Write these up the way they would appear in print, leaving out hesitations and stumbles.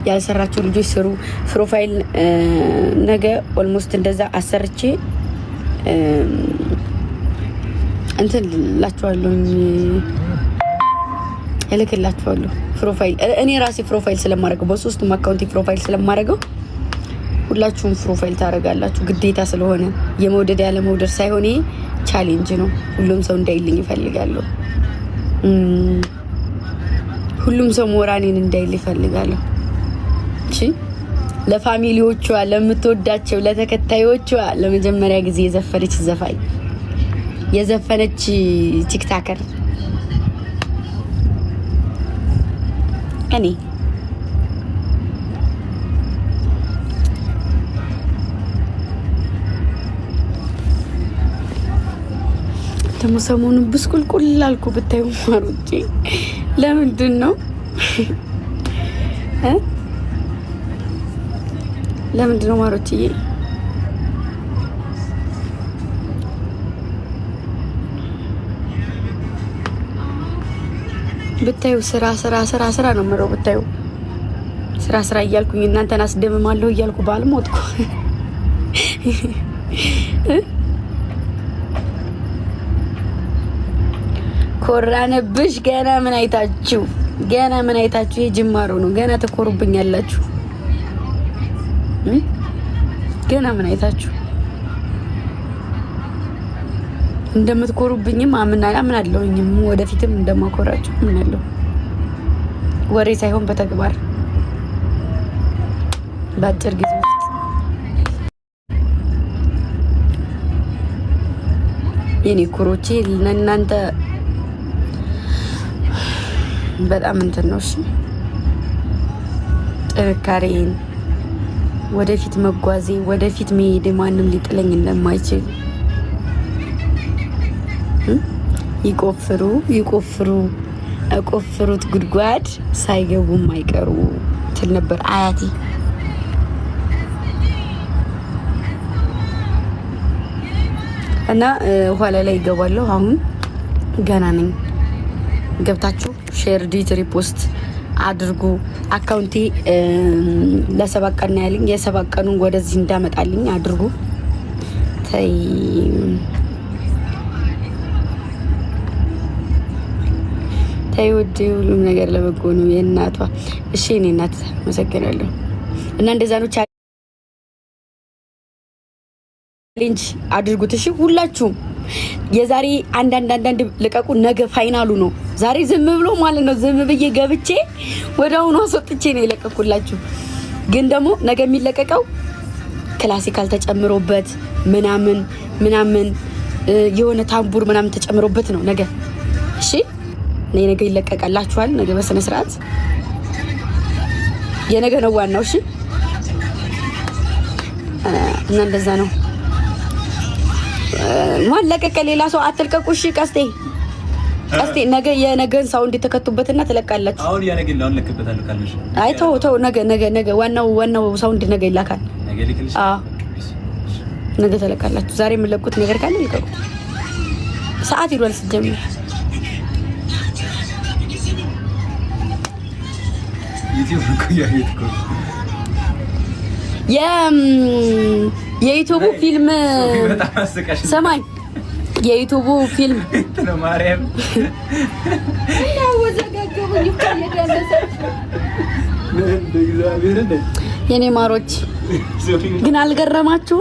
ያልሰራችሁ ልጆች ስሩ። ፕሮፋይል ነገ ኦልሞስት እንደዛ አሰርቼ እንትን ላችኋለሁ እልክላችኋለሁ። ፕሮፋይል እኔ ራሴ ፕሮፋይል ስለማደርገው በሶስቱም አካውንት ፕሮፋይል ስለማደርገው ሁላችሁም ፕሮፋይል ታደርጋላችሁ ግዴታ ስለሆነ የመውደድ ያለ መውደድ ሳይሆን ቻሌንጅ ነው። ሁሉም ሰው እንዳይልኝ ይፈልጋለሁ። ሁሉም ሰው ሞራኔን እንዳይል ይፈልጋለሁ። እሺ ለፋሚሊዎቿ ለምትወዳቸው ለተከታዮቿ ለመጀመሪያ ጊዜ የዘፈነች ዘፋኝ የዘፈነች ቲክታከር እኔ ደግሞ ሰሞኑን ብስቁልቁል ላልኩ ብታዩ ማሮቼ ለምንድን ነው ለምንድን ነው ማሮቼ ብታዩ ስራ ስራ ስራ ስራ ነው የምለው። ብታዩ ስራ ስራ እያልኩኝ እናንተን አስደምማለሁ እያልኩ ባልሞትኩ ኮራነብሽ። ገና ምን አይታችሁ የጅማሮ ነው። ገና ተኮሩብኛላችሁ። ገና ምን አይታችሁ እንደምትኮሩብኝም አምናለሁኝም ወደፊትም እንደማኮራችሁ አምናለሁ። ወሬ ሳይሆን በተግባር በአጭር ጊዜ ውስጥ የኔ ኩሮቼ ለእናንተ በጣም እንትን ነው። እሺ ጥንካሬን ወደፊት መጓዜ ወደፊት መሄድ ማንም ሊጥለኝ እንደማይችል ይቆፍሩት ጉድጓድ ሳይገቡም አይቀሩ ትል ነበር አያቴ። እና ኋላ ላይ ይገባለሁ። አሁን ገና ነኝ። ገብታችሁ ሼር ዲት ሪፖስት አድርጉ። አካውንቴ ለሰባት ቀን ያለኝ የሰባት ቀኑን ወደዚህ እንዳመጣልኝ አድርጉ። ተይ ውድ፣ ሁሉም ነገር ለበጎ ነው። የእናቷ እሺ፣ እኔ እናት መሰግናለሁ። እና እንደዛ ነው። ቻሌንጅ አድርጉት እሺ፣ ሁላችሁም የዛሬ አንዳንድ ልቀቁ። ነገ ፋይናሉ ነው። ዛሬ ዝም ብሎ ማለት ነው። ዝም ብዬ ገብቼ ወደ አሁኑ አስወጥቼ ነው የለቀኩላችሁ። ግን ደግሞ ነገ የሚለቀቀው ክላሲካል ተጨምሮበት ምናምን የሆነ ታምቡር ምናምን ተጨምሮበት ነው ነገ። እሺ ነገ ይለቀቃላችኋል። ነገ በስነ ስርዓት የነገ ነው ዋናው። እሺ እና እንደዛ ነው። ማን ለቀቀ? ሌላ ሰው አትልቀቁ። እሺ ቀስቴ ነገ የነገን ሳውንድ ተከቱበትና ትለቃላችሁ። አሁን ያነገን ነው ለከበታለሁ ካልሽ አይ ተው ነገ ዋናው ሳውንድ ነገ ይላካል። ነገ ተለቃላችሁ። ዛሬ የምለቁት ነገር ካለ ልቀቁ። ሰዓት ይሯል ሲጀምር ዩቲዩብ የዩቲዩብ ፊልም ሰማኝ። የዩቲዩብ ፊልም ማርያም የኔ ማሮች ግን አልገረማችሁ?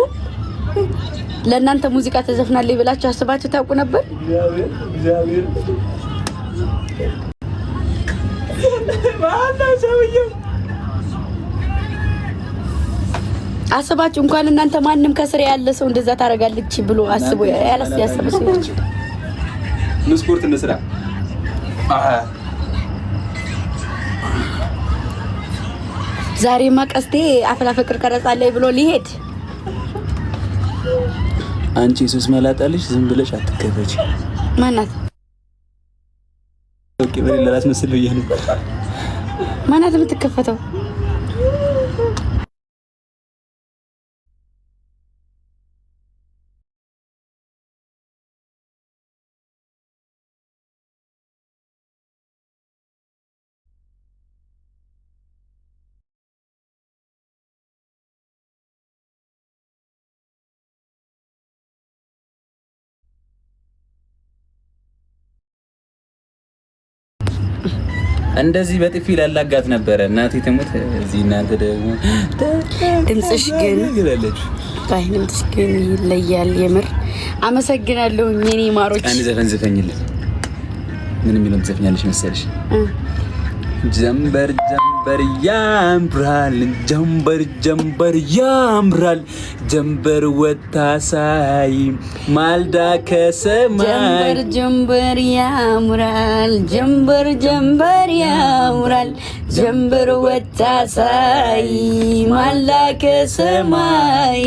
ለእናንተ ሙዚቃ ተዘፍናለች ብላችሁ አስባችሁ ታውቁ ነበር? አስባችሁ እንኳን እናንተ ማንም ከስር ያለ ሰው እንደዛ ታረጋለች ብሎ አስቦ ያሰበ ሰው ስፖርት እንስራ። ዛሬማ ቀስቴ አፍላ ፍቅር ቀረጻለኝ ብሎ ሊሄድ። አንቺ ሱስ መላጣልሽ ዝም ብለሽ አትከፈች። ማናት ኦኬ በሌላ ላስመስል ብዬ ነው። ማናት የምትከፈተው? እንደዚህ በጥፊ ላላጋት ነበረ እናቴ ትሙት። እዚህ እናንተ ደግሞ ድምጽሽ ግን ይለያል። የምር አመሰግናለሁ የኔ ማሮች። አንድ ዘፈን ዘፈኝልን። ምን የሚለውን ትዘፍኛለሽ መሰለሽ? ጀምበር ጀምበር ያምራል፣ ጀምበር ጀምበር ያምራል፣ ጀምበር ወጣ ሳይ ማልዳ ከሰማይ። ጀምበር ጀምበር ያምራል፣ ጀምበር ጀምበር ያምራል፣ ጀምበር ወጣ ሳይ ማልዳ ከሰማይ።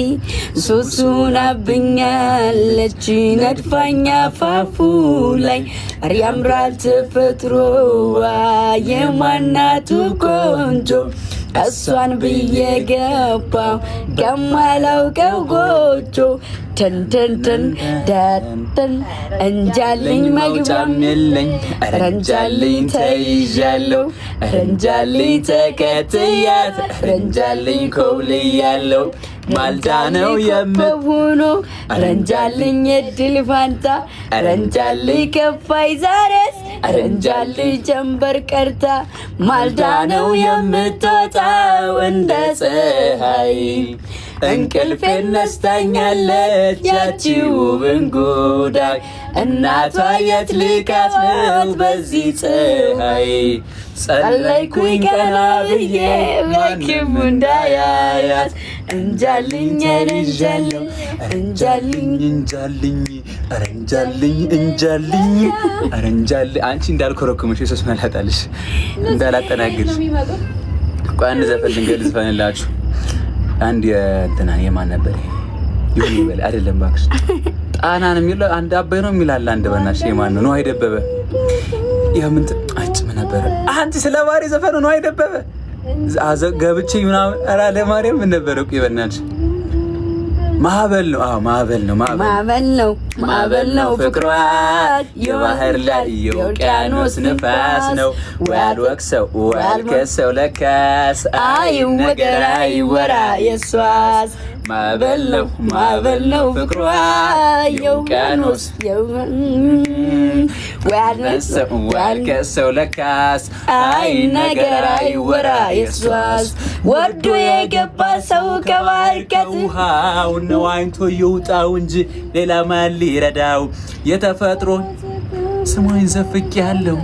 ሱሱን አብኛለች ነድፋኛ ፋፉ ላይ ያምራል ተፈጥሮዋ የማናቱ ቆንጆ። እሷን ብዬ ገባው ከማላውቀው ጎጆ። ተንተንተን ዳተን እንጃልኝ መግቢያም የለኝ ረንጃልኝ ተይዣለሁ ረንጃልኝ ተከትያት ረንጃልኝ ኮብልያለሁ። ማልዳ ነው የምሆኖ ረንጃልኝ እድል ፋንታ ረንጃልኝ ከፋይ ዛሬስ ረንጃልኝ ጀንበር ቀርታ። ማልዳ ነው የምትወጣው እንደ ፀሐይ እንቅልፌን ነስታኛለች ያቺው እንጉዳይ። እናቷ የት ልካት ነው በዚህ ፀሐይ? ጸለይኩኝ ቀና ብዬ በክፉ እንዳያያት። እንጃልኝ እንጃልኝ እንጃልኝ እንጃልኝ እንጃልኝ እንጃልኝ እንጃልኝ። አንቺ እንዳልኮረኩምሽ የሶስት መላጣልሽ እንዳላጠናግርሽ። ቆይ አንድ ዘፈን ልንገድ ዝፈንላችሁ። አንድ የእንትና የማን ነበር ይሁን ይበል አይደለም እባክሽ። ጣናን የሚለው አንድ አባይ ነው የሚላል አንድ በእናትሽ የማን ነው? ነው አይደበበ ያምን አጭም ነበር። አንቺ ስለ ማሪ ዘፈኑ ነው አይደበበ ገብቼ ምናምን ኧረ ለማርያም ምን ነበር እኮ በእናትሽ ማዕበል ነው። አዎ ማዕበል ነው ማዕበል ነው ማዕበል ነው ፍቅሯ የባህር ላይ የውቅያኖስ ንፋስ ነው። ዋልወቅሰው ዋልከሰው ለካስ አይወገራ ይወራ የሷስ ማዕበል ነው ፍቅሯ የውቅያኖስ ዋልከሰው ለካስ አይ ነገር አይወራ የሷስ። ወዶ የገባ ሰው ከባርከት ውሃው ነው አይንቶ ይውጣው እንጂ ሌላ ማን ሊረዳው? የተፈጥሮ ስሟን ዘፍቅ ያለው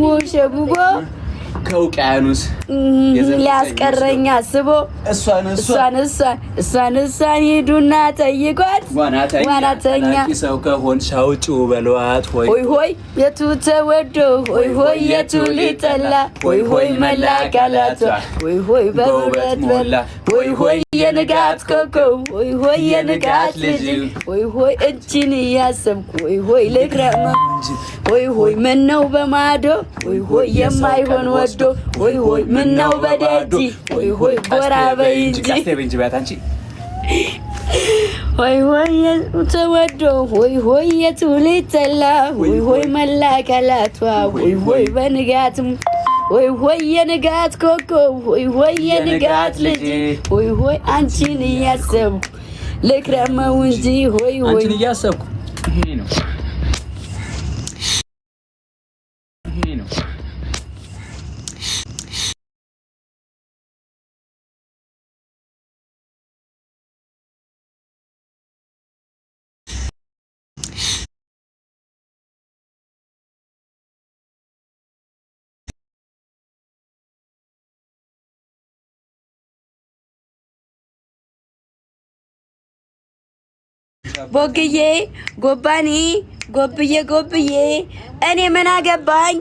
ወሸቡቦ ከውቅያኖስ ሊያስቀረኝ አስቦ እሷን ሂዱና ጠይቋት። ዋናተኛ ሰው ከሆን ሻውጪው በሏት። ሆይ ሆይ የቱ ተወዶ ሆይ ሆይ የቱ ሊጠላ ሆይ ሆይ መላቃላቷ ሆይ ሆይ በውበት በላ ሆይ ሆይ የንጋት ኮከብ ሆይ ሆይ የንጋት ልጅ ሆይ ሆይ እጅን እያሰብኩ ሆይ ሆይ ልክረም ሆይ ሆይ ምነው በማዶ ሆይ ሆይ የማይሆን ወዶ ሆይ ሆይ ምነው በደጂ ሆይ ሆይ ጎራ በይ እንጂ ሆይ ሆይ ተወዶ ሆይ ሆይ የቱ ሊጠላ ሆይ ሆይ መላቀላቷ ሆይ ሆይ በንጋትም ሆይ ሆይ የንጋት ኮከብ ሆይ ሆይ የንጋት ልጅ ሆይ ሆይ አንቺን እያሰብኩ ልክረመው እንጂ ሆይ ሆይ አንቺን እያሰብኩ ይሄ ነው ቦግዬ ጎባኒ ጎብዬ ጎብዬ እኔ ምን አገባኝ?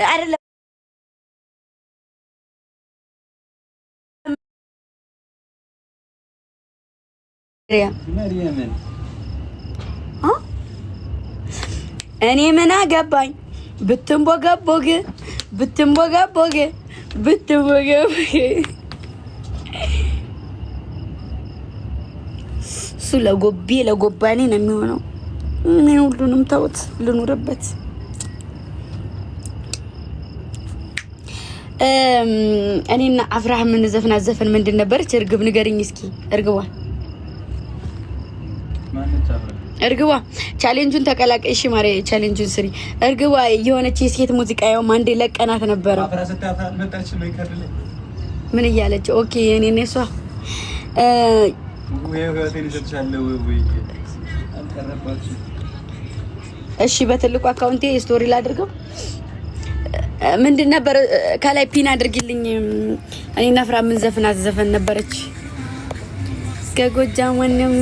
አይደለም እኔ ምን አገባኝ? ብትንቦገቦግ እሱ ለጎባኔ ነው የሚሆነው። እኔ ሁሉንም ተውት ልኑርበት። እኔና አብርሃም ምን ዘፈን ምንድን ነበረች? እርግብ ንገሪኝ እስኪ። እርግቧ ቻሌንጁን ተቀላቀይሽ ማሬ፣ ቻሌንጁን ስሪ። እርግቧ የሆነች የሴት ሙዚቃ ያው ማንዴ ለቀናት ነበር። ምን እያለች? ኦኬ እኔ ነሷ እሺ፣ በትልቁ አካውንቴ ስቶሪ ላድርገው። ምንድን ነበር ከላይ ፒን አድርጊልኝ። እኔና አብርሃም ምን ዘፈን ነበረች? ከጎጃም ወንም